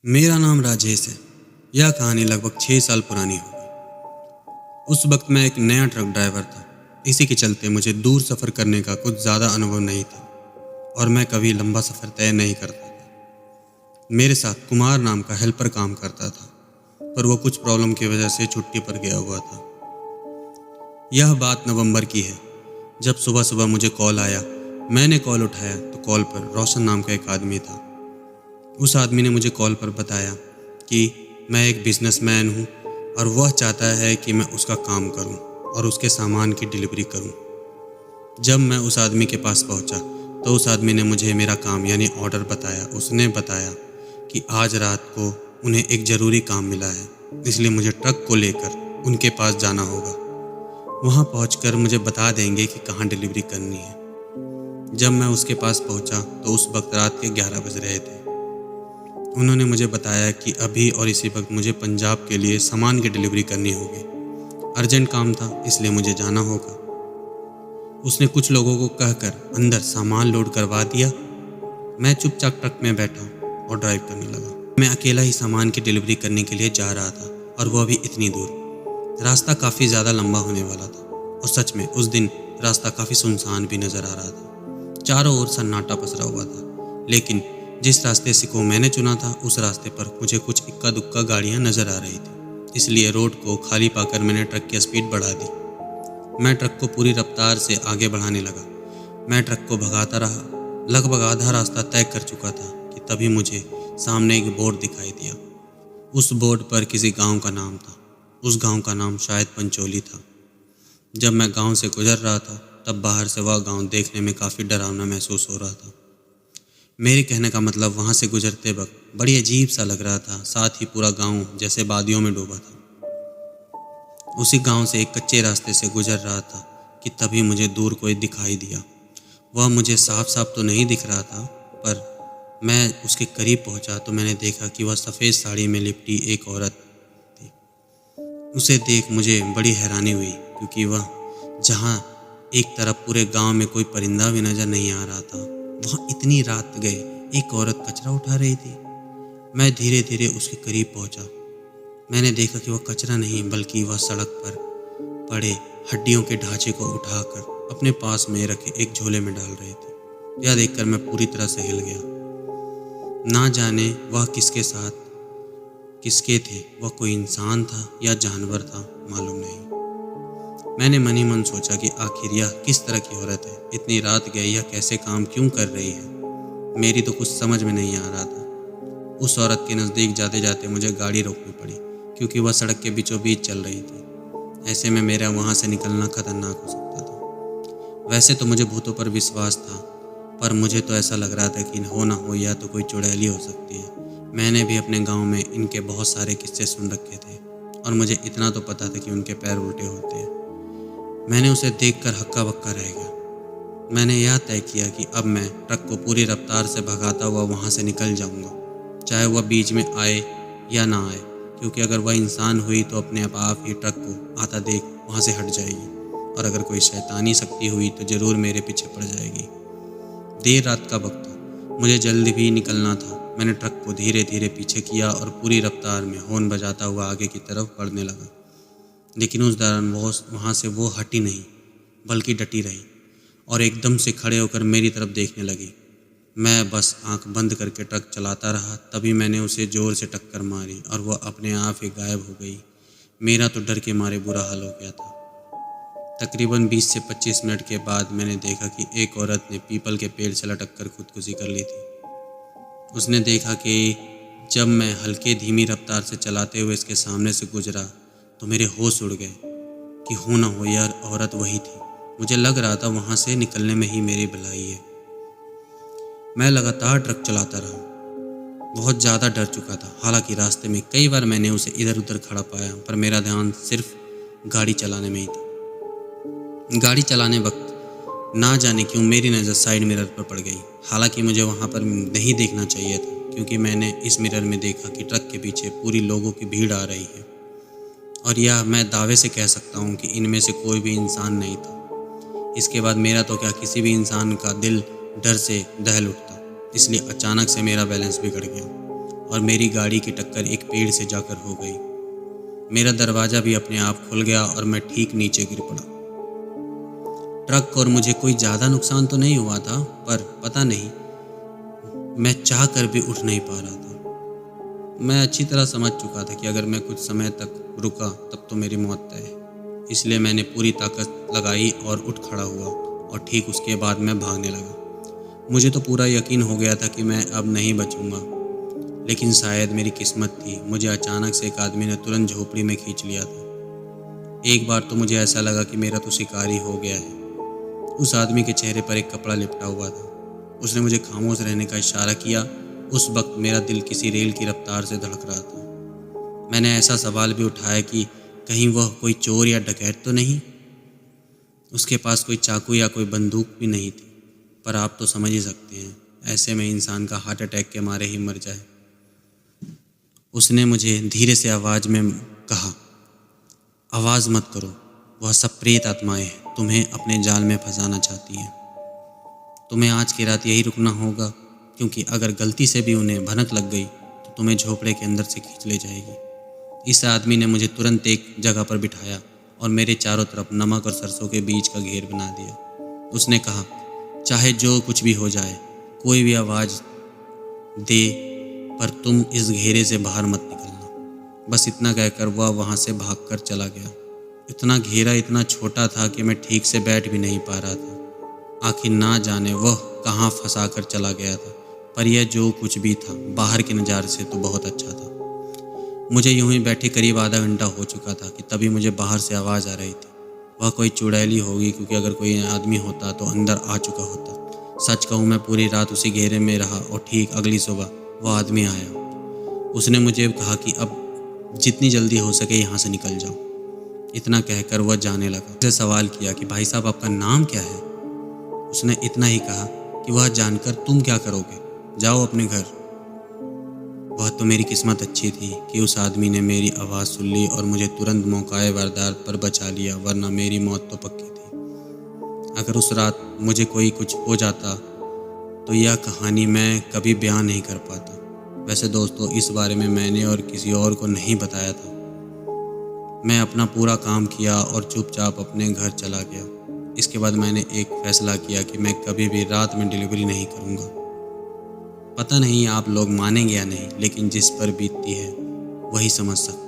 मेरा नाम राजेश है। यह कहानी लगभग 6 साल पुरानी होगी। उस वक्त मैं एक नया ट्रक ड्राइवर था। इसी के चलते मुझे दूर सफ़र करने का कुछ ज़्यादा अनुभव नहीं था और मैं कभी लंबा सफ़र तय नहीं करता था। मेरे साथ कुमार नाम का हेल्पर काम करता था, पर वो कुछ प्रॉब्लम की वजह से छुट्टी पर गया हुआ था। यह बात नवंबर की है, जब सुबह सुबह मुझे कॉल आया। मैंने कॉल उठाया तो कॉल पर रोशन नाम का एक आदमी था। उस आदमी ने मुझे कॉल पर बताया कि मैं एक बिजनेसमैन हूँ और वह चाहता है कि मैं उसका काम करूँ और उसके सामान की डिलीवरी करूँ। जब मैं उस आदमी के पास पहुँचा तो उस आदमी ने मुझे मेरा काम यानी ऑर्डर बताया। उसने बताया कि आज रात को उन्हें एक ज़रूरी काम मिला है, इसलिए मुझे ट्रक को लेकर उनके पास जाना होगा। वहाँ पहुँचकर मुझे बता देंगे कि कहाँ डिलीवरी करनी है। जब मैं उसके पास पहुँचा तो उस वक्त रात के 11 बज रहे थे। उन्होंने मुझे बताया कि अभी और इसी वक्त मुझे पंजाब के लिए सामान की डिलीवरी करनी होगी। अर्जेंट काम था, इसलिए मुझे जाना होगा। उसने कुछ लोगों को कहकर अंदर सामान लोड करवा दिया। मैं चुपचाप ट्रक में बैठा और ड्राइव करने लगा। मैं अकेला ही सामान की डिलीवरी करने के लिए जा रहा था और वह भी इतनी दूर। रास्ता काफ़ी ज़्यादा लंबा होने वाला था और सच में उस दिन रास्ता काफ़ी सुनसान भी नज़र आ रहा था। चारों ओर सन्नाटा पसरा हुआ था, लेकिन जिस रास्ते से को मैंने चुना था उस रास्ते पर मुझे कुछ इक्का दुक्का गाड़ियाँ नज़र आ रही थी, इसलिए रोड को खाली पाकर मैंने ट्रक की स्पीड बढ़ा दी। मैं ट्रक को पूरी रफ्तार से आगे बढ़ाने लगा। मैं ट्रक को भगाता रहा। लगभग आधा रास्ता तय कर चुका था कि तभी मुझे सामने एक बोर्ड दिखाई दिया। उस बोर्ड पर किसी गांव का नाम था। उस गांव का नाम शायद पंचोली था। जब मैं गांव से गुजर रहा था तब बाहर से वह गांव देखने में काफ़ी डरावना महसूस हो रहा था। मेरे कहने का मतलब वहाँ से गुजरते वक्त बड़ी अजीब सा लग रहा था। साथ ही पूरा गांव जैसे वादियों में डूबा था। उसी गांव से एक कच्चे रास्ते से गुजर रहा था कि तभी मुझे दूर कोई दिखाई दिया। वह मुझे साफ साफ तो नहीं दिख रहा था, पर मैं उसके करीब पहुंचा तो मैंने देखा कि वह सफ़ेद साड़ी में लिपटी एक औरत थी। उसे देख मुझे बड़ी हैरानी हुई, क्योंकि वह जहाँ एक तरफ पूरे गांव में कोई परिंदा भी नज़र नहीं आ रहा था, वहाँ इतनी रात गए एक औरत कचरा उठा रही थी। मैं धीरे धीरे उसके करीब पहुंचा। मैंने देखा कि वह कचरा नहीं बल्कि वह सड़क पर पड़े हड्डियों के ढांचे को उठाकर अपने पास में रखे एक झोले में डाल रही थी। यह देखकर मैं पूरी तरह से हिल गया। ना जाने वह किसके साथ किसके थे, वह कोई इंसान था या जानवर था, मालूम नहीं। मैंने मन ही मन सोचा कि आखिर यह किस तरह की औरत है, इतनी रात गई, यह कैसे काम क्यों कर रही है। मेरी तो कुछ समझ में नहीं आ रहा था। उस औरत के नज़दीक जाते जाते मुझे गाड़ी रोकनी पड़ी, क्योंकि वह सड़क के बीचों बीच चल रही थी। ऐसे में मेरा वहाँ से निकलना खतरनाक हो सकता था। वैसे तो मुझे भूतों पर विश्वास था, पर मुझे तो ऐसा लग रहा था कि हो ना हो या तो कोई चुड़ैली हो सकती है। मैंने भी अपने गांव में इनके बहुत सारे किस्से सुन रखे थे और मुझे इतना तो पता था कि उनके पैर उल्टे होते हैं। मैंने उसे देखकर हक्का बक्का रह गया। मैंने यह तय किया कि अब मैं ट्रक को पूरी रफ्तार से भगाता हुआ वहाँ से निकल जाऊँगा, चाहे वह बीच में आए या ना आए, क्योंकि अगर वह इंसान हुई तो अपने आप ही ट्रक को आता देख वहाँ से हट जाएगी, और अगर कोई शैतानी शक्ति हुई तो ज़रूर मेरे पीछे पड़ जाएगी। देर रात का वक्त था, मुझे जल्द भी निकलना था। मैंने ट्रक को धीरे धीरे पीछे किया और पूरी रफ्तार में हॉर्न बजाता हुआ आगे की तरफ बढ़ने लगा। लेकिन उस दौरान वहाँ से वो हटी नहीं, बल्कि डटी रही और एकदम से खड़े होकर मेरी तरफ देखने लगी। मैं बस आंख बंद करके ट्रक चलाता रहा। तभी मैंने उसे ज़ोर से टक्कर मारी और वह अपने आप ही गायब हो गई। मेरा तो डर के मारे बुरा हाल हो गया था। तकरीबन 20 से 25 मिनट के बाद मैंने देखा कि एक औरत ने पीपल के पेड़ से लटक कर खुदकुशी कर ली थी। उसने देखा कि जब मैं हल्के धीमी रफ्तार से चलाते हुए इसके सामने से गुजरा तो मेरे होश उड़ गए कि हो ना हो यह औरत वही थी। मुझे लग रहा था वहाँ से निकलने में ही मेरी भलाई है। मैं लगातार ट्रक चलाता रहा। बहुत ज़्यादा डर चुका था। हालांकि रास्ते में कई बार मैंने उसे इधर उधर खड़ा पाया, पर मेरा ध्यान सिर्फ गाड़ी चलाने में ही था। गाड़ी चलाने वक्त ना जाने क्यों मेरी नज़र साइड मिरर पर पड़ गई। हालांकि मुझे वहाँ पर नहीं देखना चाहिए था, क्योंकि मैंने इस मिरर में देखा कि ट्रक के पीछे पूरी लोगों की भीड़ आ रही है, और यह मैं दावे से कह सकता हूँ कि इनमें से कोई भी इंसान नहीं था। इसके बाद मेरा तो क्या, किसी भी इंसान का दिल डर से दहल उठता, इसलिए अचानक से मेरा बैलेंस बिगड़ गया और मेरी गाड़ी की टक्कर एक पेड़ से जाकर हो गई। मेरा दरवाज़ा भी अपने आप खुल गया और मैं ठीक नीचे गिर पड़ा। ट्रक और मुझे कोई ज़्यादा नुकसान तो नहीं हुआ था, पर पता नहीं मैं चाह कर भी उठ नहीं पा रहा था। मैं अच्छी तरह समझ चुका था कि अगर मैं कुछ समय तक रुका तब तो मेरी मौत तय है। इसलिए मैंने पूरी ताकत लगाई और उठ खड़ा हुआ और ठीक उसके बाद मैं भागने लगा। मुझे तो पूरा यकीन हो गया था कि मैं अब नहीं बचूंगा, लेकिन शायद मेरी किस्मत थी। मुझे अचानक से एक आदमी ने तुरंत झोपड़ी में खींच लिया था। एक बार तो मुझे ऐसा लगा कि मेरा तो शिकार ही हो गया है। उस आदमी के चेहरे पर एक कपड़ा लिपटा हुआ था। उसने मुझे खामोश रहने का इशारा किया। उस वक्त मेरा दिल किसी रेल की रफ्तार से धड़क रहा था। मैंने ऐसा सवाल भी उठाया कि कहीं वह कोई चोर या डकैत तो नहीं। उसके पास कोई चाकू या कोई बंदूक भी नहीं थी, पर आप तो समझ ही सकते हैं, ऐसे में इंसान का हार्ट अटैक के मारे ही मर जाए। उसने मुझे धीरे से आवाज़ में कहा, आवाज़ मत करो, वह सब प्रेत आत्माएं हैं, तुम्हें अपने जाल में फंसाना चाहती हैं। तुम्हें आज की रात यही रुकना होगा, क्योंकि अगर गलती से भी उन्हें भनक लग गई तो तुम्हें झोपड़े के अंदर से खींच ले जाएगी। इस आदमी ने मुझे तुरंत एक जगह पर बिठाया और मेरे चारों तरफ नमक और सरसों के बीज का घेर बना दिया। उसने कहा, चाहे जो कुछ भी हो जाए, कोई भी आवाज़ दे, पर तुम इस घेरे से बाहर मत निकलना। बस इतना कहकर वह वहाँ से भागकर चला गया। इतना घेरा इतना छोटा था कि मैं ठीक से बैठ भी नहीं पा रहा था। आखिर ना जाने वह कहाँ फंसा कर चला गया था, पर यह जो कुछ भी था बाहर के नज़ारे से तो बहुत अच्छा था। मुझे यूं ही बैठे करीब आधा घंटा हो चुका था कि तभी मुझे बाहर से आवाज़ आ रही थी। वह कोई चुड़ैली होगी, क्योंकि अगर कोई आदमी होता तो अंदर आ चुका होता। सच कहूँ, मैं पूरी रात उसी घेरे में रहा और ठीक अगली सुबह वह आदमी आया। उसने मुझे कहा कि अब जितनी जल्दी हो सके यहाँ से निकल जाओ। इतना कहकर वह जाने लगा। मुझसे सवाल किया कि भाई साहब, आपका नाम क्या है? उसने इतना ही कहा कि वह जानकर तुम क्या करोगे, जाओ अपने घर। वह तो मेरी किस्मत अच्छी थी कि उस आदमी ने मेरी आवाज़ सुन ली और मुझे तुरंत मौकाए वारदात पर बचा लिया, वरना मेरी मौत तो पक्की थी। अगर उस रात मुझे कोई कुछ हो जाता तो यह कहानी मैं कभी बयान नहीं कर पाता। वैसे दोस्तों, इस बारे में मैंने और किसी और को नहीं बताया था। मैं अपना पूरा काम किया और चुपचाप अपने घर चला गया। इसके बाद मैंने एक फ़ैसला किया कि मैं कभी भी रात में डिलीवरी नहीं करूँगा। पता नहीं आप लोग मानेंगे या नहीं, लेकिन जिस पर बीतती है वही समझ सकता है।